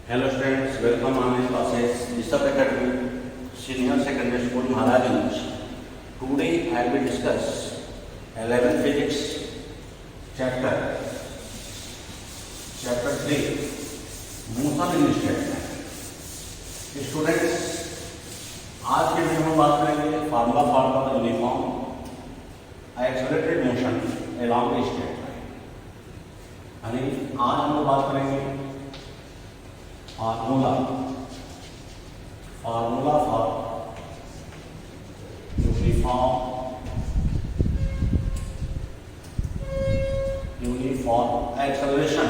Hello students, welcome on my classes. Disap Academy, Senior Secondary School, Maharajganj. Today I will discuss 11th Physics chapter 3, motion in straight line. Students, आज के video में बात करेंगे formula for uniform accelerated motion along the straight line. यानी आज हम लोग बात करेंगे formula for uniform acceleration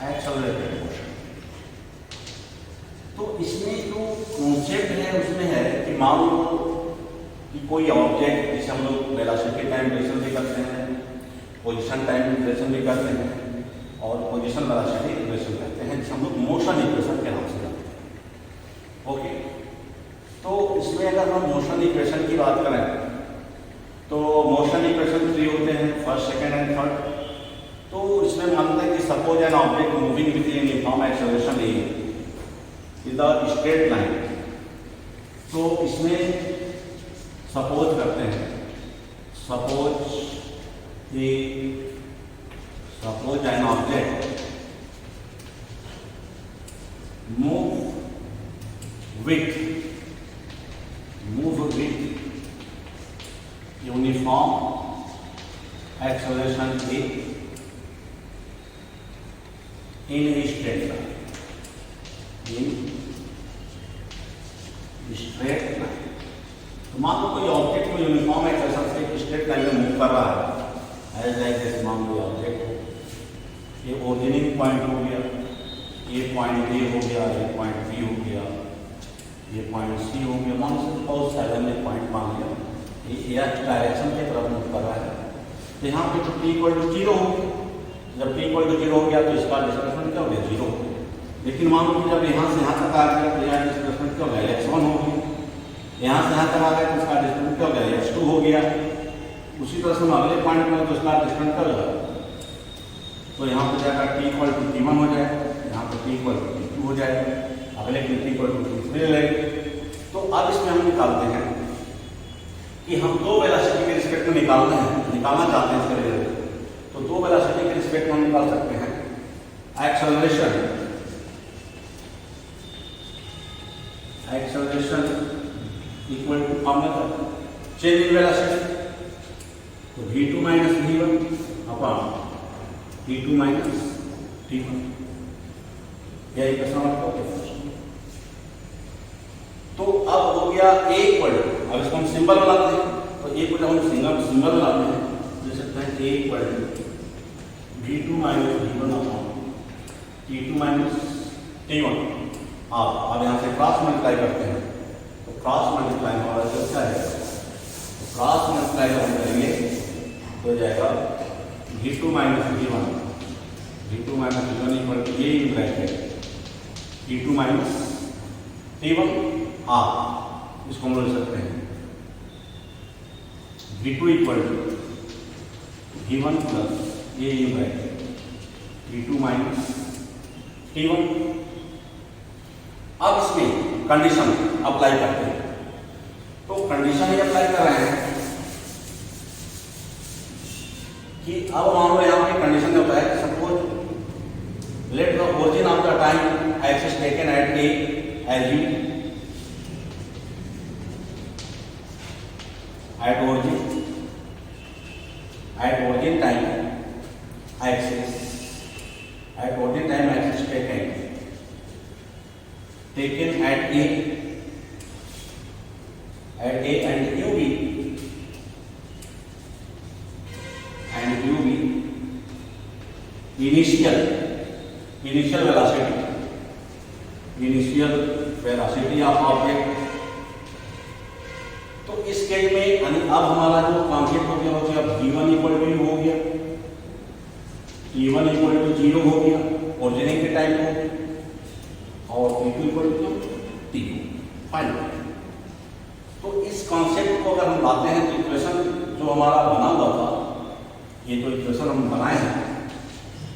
accelerated motion. तो इसमें जो कॉन्सेप्ट है उसमें है कि मान लो कि कोई ऑब्जेक्ट, जिसे हम लोग वेलोसिटी टाइम रिलेशन भी करते हैं, पोजीशन टाइम रिलेशन भी करते हैं और पोजीशन वेलोसिटी रिलेशन करते हैं, जिसे हम लोग मोशन इक्वेशन के नाम से जानते हैं। ओके, तो इसमें अगर हम मोशन इक्वेशन की बात करें तो मोशन इक्वेशन 3 होते हैं, फर्स्ट, सेकंड एंड थर्ड। तो इसमें मानते हैं कि suppose an object moving with uniform acceleration in the straight line. तो इसमें सपोज करते हैं, suppose an object move with uniform acceleration in a straight line, तो मान लो कोई ऑब्जेक्ट को यूनिफॉर्म एक्सेलरेशन से स्ट्रेट लाइन में मूव कर रहा है। एज लाइक दिस, मान लो ऑब्जेक्ट ये ओरिजिनिंग पॉइंट हो गया, ये पॉइंट ए हो गया, ये पॉइंट बी हो गया, ये पॉइंट सी हो गया, मान लो और 7 में पॉइंट मान लिया, ये डायरेक्शन की तरफ मूव कर रहा है। तो यहाँ पे तो t = 0 हो गया। जब t = 0 हो गया तो इसका डिस्प्लेसमेंट क्या हो गया, 0। लेकिन मान लो कि जब यहाँ से यहाँ तक आ गया तो यहाँ डिस्प्लेसमेंट क्या हो गया, x1 हो गया। यहाँ से यहाँ तक आ गया तो इसका डिस्प्लेसमेंट क्या हो गया, x2 हो गया। उसी तरह से हम अगले पॉइंट में तो इसका डिस्प्लेसमेंट क्या हो जाएगा, तो यहाँ पर जाकर t = t1 हो जाए, यहाँ पर t = t2 हो जाए, अगले t = t3 लगेगा। तो अब इसमें हम निकालते हैं कि हम दो वेलोसिटी के रिस्पेक्ट में निकालना चाहते हैं इसके लिए। तो दो वेलोसिटी के रिस्पेक्ट में हम निकाल सकते हैं acceleration equal to formula change in velocity, तो v2 - v1 upon t2 - t1। यह इक्वेशन आपको तो अब हो गया a इक्वल, अब इसको हम सिंबल बनाते हैं। तो a को जब हम सिंबल बनाते हैं लिख सकते हैं a equal v2 - v1 upon t2 - t1। अब यहाँ से क्रॉस मल्टीप्लाई करते हैं, तो क्रॉस मल्टीप्लाई हमारा जो क्या है, तो क्रॉस मल्टीप्लाई जब हम करेंगे तो हो जाएगा v2 - v1 equal to a in bracket t2 - t1। इसको हम लिख सकते हैं v2 equal to v1 plus a in bracket v2 - t1। अब इसमें कंडीशन अप्लाई करते हैं। तो कंडीशन ये अप्लाई कर रहे हैं कि अब मान लो यहाँ पे कंडीशन होता है, suppose let the origin of the time axis taken at a as you at origin time axis taken at a and UB initial velocity of object। तो इस केस में अब हमारा जो कॉन्सेप्ट हो गया v1 = हो गया, t1 = 0 हो गया ओरिजिनिंग के टाइम को, और t2 = t2 फाइनल। तो तो इस कॉन्सेप्ट को अगर हम लाते हैं तो इक्वेशन जो हमारा बना हुआ था, ये जो इक्वेशन हम बनाए हैं,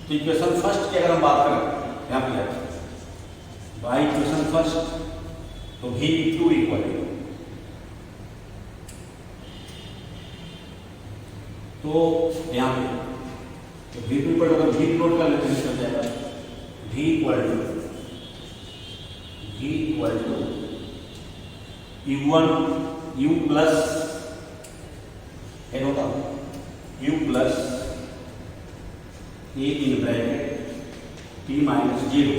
तो इक्वेशन फर्स्ट की अगर हम बात करें यहाँ पे बाई इक्वेशन फर्स्ट, तो V2 इक्वल तो यहाँ पे तो V2 इक्वल अगर V नोट कर लेते हैं चल जाएगा V equal to U1 U plus होता U plus A in bracket T minus 0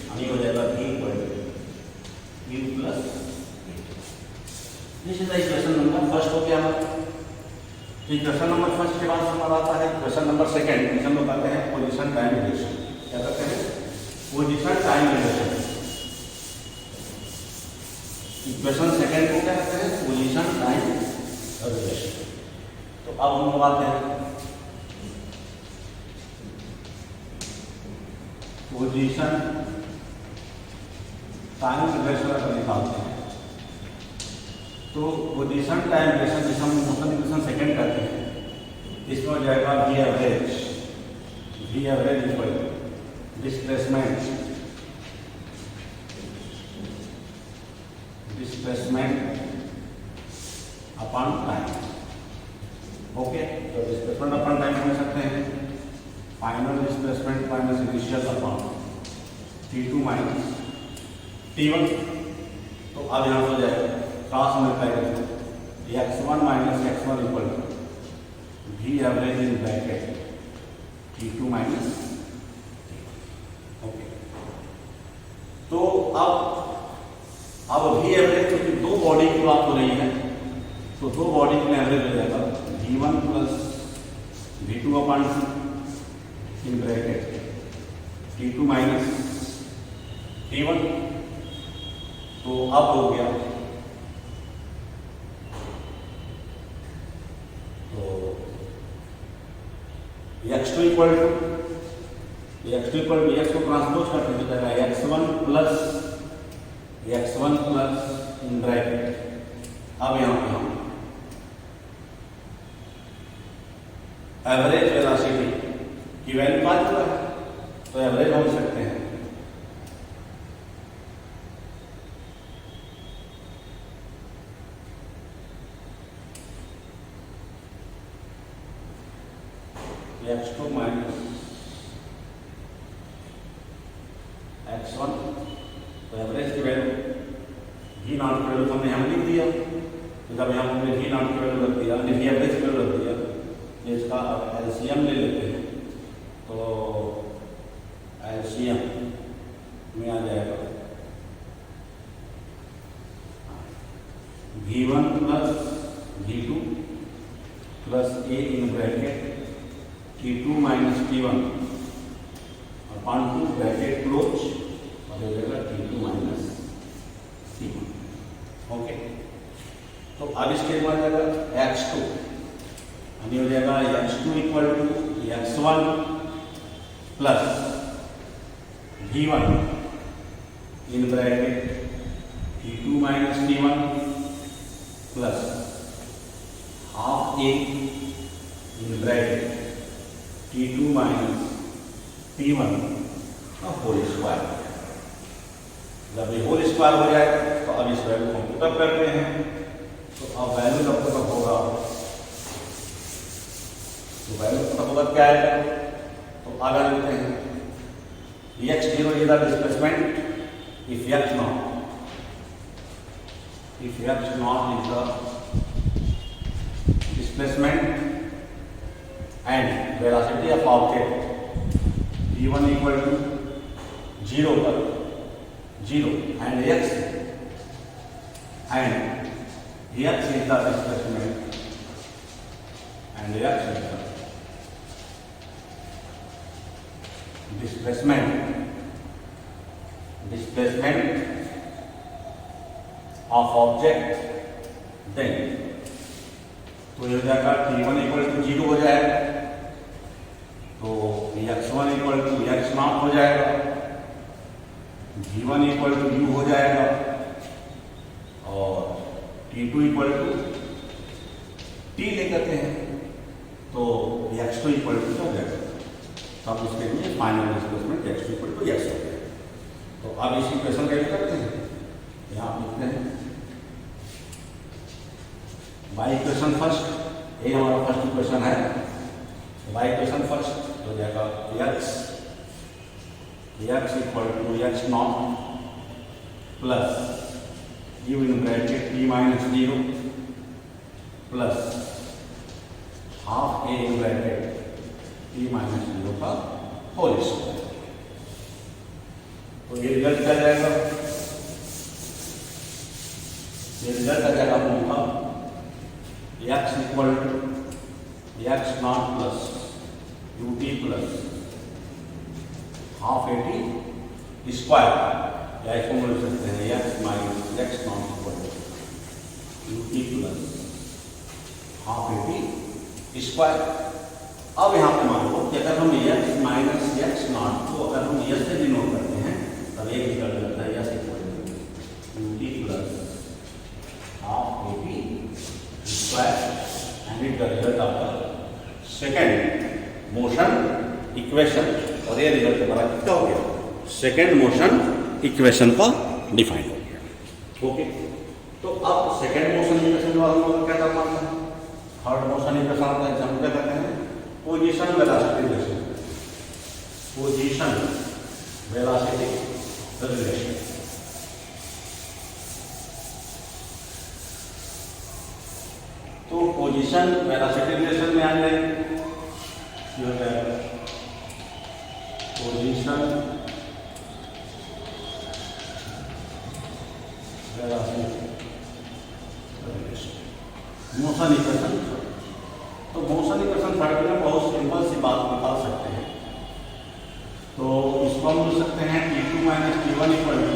यानी हो जाएगा V equal to U plus this is the equation number first हो गया हमारा। तो इक्वेशन नंबर फर्स्ट के बाद हमारा आता है इक्वेशन नंबर सेकंड, जिसे हम लोग कहते हैं पोजीशन टाइम रिलेशन। क्या कहते हैं? Position time relation. Equation second को क्या कहते हैं? Position time relation. तो अब हम लोग आते हैं पोजीशन टाइम रिलेशन अगर निकालते हैं तो पोजीशन टाइम रिलेशन जिसे हम मोशन इक्वेशन सेकंड कहते हैं, इसमें हो जाएगा V average equal displacement upon time. Okay, तो डिस्प्लेसमेंट अपॉन टाइम समझ सकते हैं, final displacement minus initial upon T2 minus T1। तो अब यहाँ हो जाएगा cross multiply x1 minus x1 equal V average in bracket T2 minus. Okay, तो अब V एवरेज क्योंकि दो बॉडी की बात हो रही है, तो दो बॉडी में एवरेज हो जाएगा V1 plus V2 upon in bracket T2 minus T1। तो अब हो गया x2 equal to x2 equal to x को ट्रांसपोज करते हैं तो जाएगा x1 प्लस इन ब्रैकेट। अब यहाँ पे हम एवरेज वेलोसिटी की वैल्यू पा चुका है, तो एवरेज हम सकते हैं x2 माइनस x1। तो एवरेज की वैल्यू V नॉट की वैल्यू हमने यहाँ लिख दिया, तो जब यहाँ हमने V नॉट की वैल्यू रख दिया, V एवरेज की वैल्यू रख दिया, तो इसका एलसीएम ले लेते हैं, तो एलसीएम में आ जाएगा V1 plus V2 plus A in bracket T2 minus T1 upon two bracket close और हो जाएगा T2 माइनस T1। ओके, तो अब इसके बाद जाएगा x2 यानी हो जाएगा x2 equal to x1 plus V1 in bracket T2 minus T1 plus half A in bracket T2 minus T1 का होल स्क्वायर। जब ये होल स्क्वायर हो जाए तो अब इस वैल्यू को पुटअप करते हैं, तो अब वैल्यू जब पुटअप होगा तो वैल्यू पुटअप होगा क्या आएगा, तो आगे लेते हैं x0 is the displacement if x0 is the displacement and velocity of object v1 equal to 0 पर 0 and x is the displacement and x is the displacement of object, then तो ये हो जाएगा T1 इक्वल टू 0 हो जाएगा, तो x1 equal to x not हो जाएगा, V1 इक्वल टू U हो जाएगा और T2 इक्वल टू T लेकर के हैं तो x2 इक्वल टू क्या हो जाएगा, तब उसके लिए final displacement x2 equal to x हो गया। तो अब इस इक्वेशन का यूज करते हैं, यहाँ आप लिखते हैं y इक्वेशन फर्स्ट, ये हमारा फर्स्ट इक्वेशन है। y इक्वेशन फर्स्ट हो जाएगा x equal to x naught plus u in bracket t minus 0 plus half a in bracket t minus 0 का होल स्क्वायर। तो ये रिजल्ट क्या जाएगा, ये रिजल्ट आ जाएगा हम लोग का x equal to x naught plus ut plus half at square, या इसको बोल सकते हैं x minus x naught equal to ut plus half at square. अब यहाँ पे मान लो कि अगर हम x माइनस x नॉट को अगर हम s से डिनोट करते हैं तब एक निकल जाता है s equal to ut plus half at square and it the result of the second motion equation. और ये रिजल्ट हमारा कितना हो गया, सेकेंड मोशन इक्वेशन का डिफाइन हो गया। ओके, तो अब सेकेंड मोशन इक्वेशन वाला हम लोग क्या करना है, थर्ड मोशन इक्वेशन का एग्जाम्पल क्या करते हैं, position velocity relation, position velocity relation. तो पोजीशन वेलोसिटी रिलेशन में आ जाए, ये होता है position velocity relation, motion equation. तो मोशन इक्वेशन थर्ड में बहुत सिंपल सी बात निकाल सकते हैं। तो इसको हम बोल सकते हैं T2 minus T1 equal to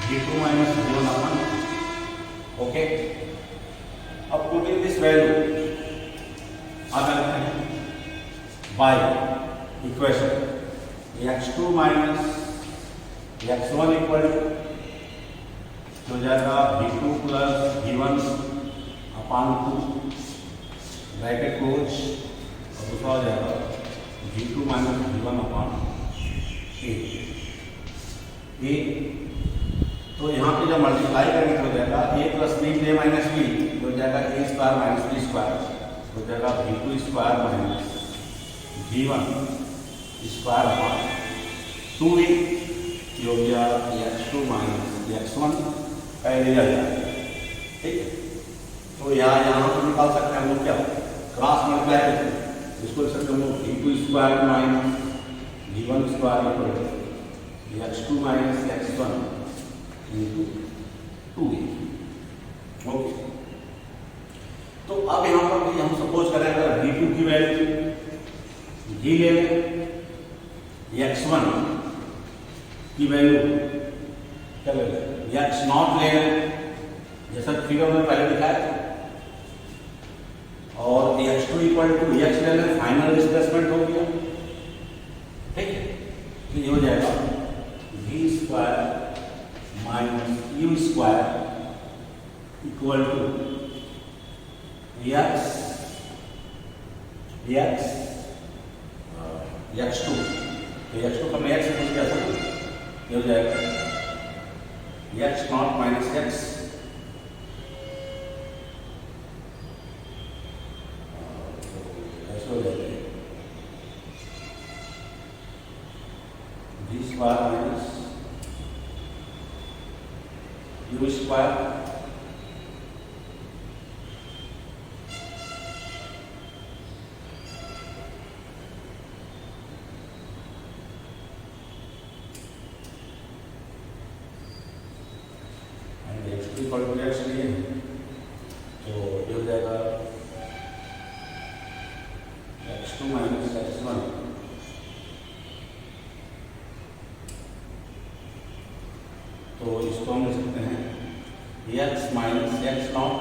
G2 minus G1 अपन। ओके, अब पुटिंग दिस वैल्यू अगर by equation x2 minus x1 equal to हो जाएगा V2 प्लस V1 अपान 2 ब्रैकेट क्लोज, और दूसरा हो जाएगा G2 minus V1 upon a। तो यहाँ पे जब मल्टीप्लाई करेंगे तो हो जाएगा a plus B A minus B, हो जाएगा a square minus B square, हो जाएगा V2 square minus V1 square upon 2a, ये हो गया x2 माइनस x1 का रिजल्ट। ठीक, तो यहाँ पर निकाल सकते हैं हम लोग क्या, क्रॉस मल्टीप्लाई करते हैं, इसको लिख सकते हैं V2 square minus V1 square equal to x2 minus x1 into 2a। Okay, तो अब यहाँ पर भी हम सपोज करें अगर V2 की वैल्यू v ले लें, x1 की वैल्यू क्या ले लें, x नॉट ले लें जैसा फिगर में पहले दिखाया, और x2 इक्वल टू x ले लें, फाइनल डिस्प्लेसमेंट हो गया। ठीक है, तो ये हो जाएगा v square minus u square equal to x2, तो x2 का मैं x से कुछ क्या था, ये हो जाएगा x नॉट माइनस x ऐसे हो जाएगा v square minus u square equal to x लिए, तो ये हो जाएगा x2 माइनस x1, तो इसको हम लिख सकते हैं x minus x naught,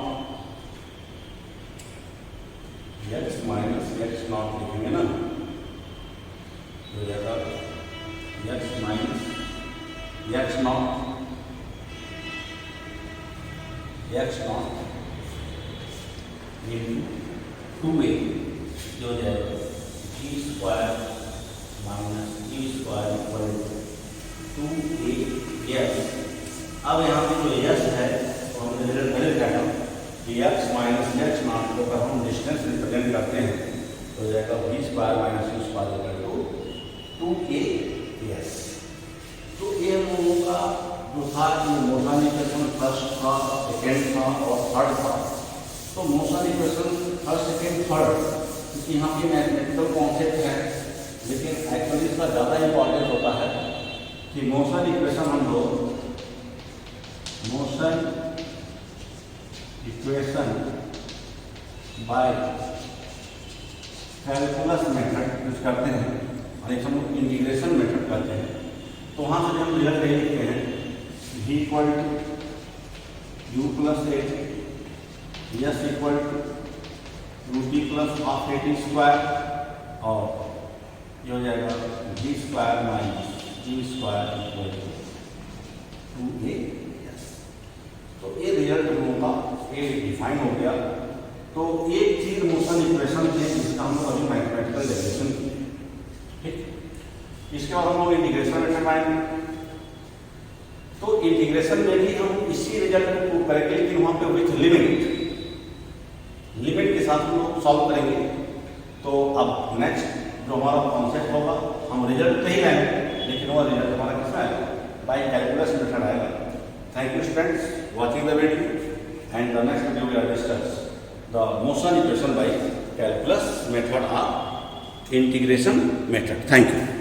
x minus x naught लिखेंगे ना, हो जाएगा x minus x naught X naught into 2a जो हो जाएगा G square minus G square equal to 2a। अब यहाँ पे जो यस है तो हमने रिजल्ट पहले लिखा कि एक्स माइनस एक्स नॉट को अगर हम डिस्टेंस रिप्रेजेंट करते हैं तो हो जाएगा B square minus U square equal to 2a। तो ये हम लोगों का जो था कि मोशन इक्वेशन फर्स्ट था, सेकेंड था और थर्ड था। तो motion equation first, second, third क्योंकि यहाँ पे मैथमेटिकल कॉन्सेप्ट है, लेकिन एक्चुअली इसका ज़्यादा इंपॉर्टेंट होता है कि मोशन इक्वेशन हम लोग motion equation by calculus method use करते हैं और एक हम लोग इंटीग्रेशन मेथड करते हैं। तो वहाँ से हम रिजल्ट ये लिखते हैं v equal to U plus A S equal to T plus half A T square और ये हो जाएगा G square minus G square equal to 2a। तो ये रिजल्ट हम लोगों का ये डिफाइन हो गया। तो एक चीज मोशन इक्वेशन है जिसका हम लोग अभी मैथमेटिकल डेफिनेशन की, ठीक। इसके बाद हम लोग इंटीग्रेशन मेथड आएंगे। तो इंटीग्रेशन में भी हम इसी रिजल्ट को प्रूव करेंगे, लेकिन वहां पे विथ लिमिट के साथ हम लोग सॉल्व करेंगे। तो अब नेक्स्ट जो हमारा कॉन्सेप्ट होगा हम रिजल्ट तो ही लाएंगे, लेकिन वो रिजल्ट हमारा किसमें आएगा? बाय कैलकुलस मेथड आएगा। Thank you students watching the video, and the next video we will discuss the motion equation by calculus method or integration method. Thank you.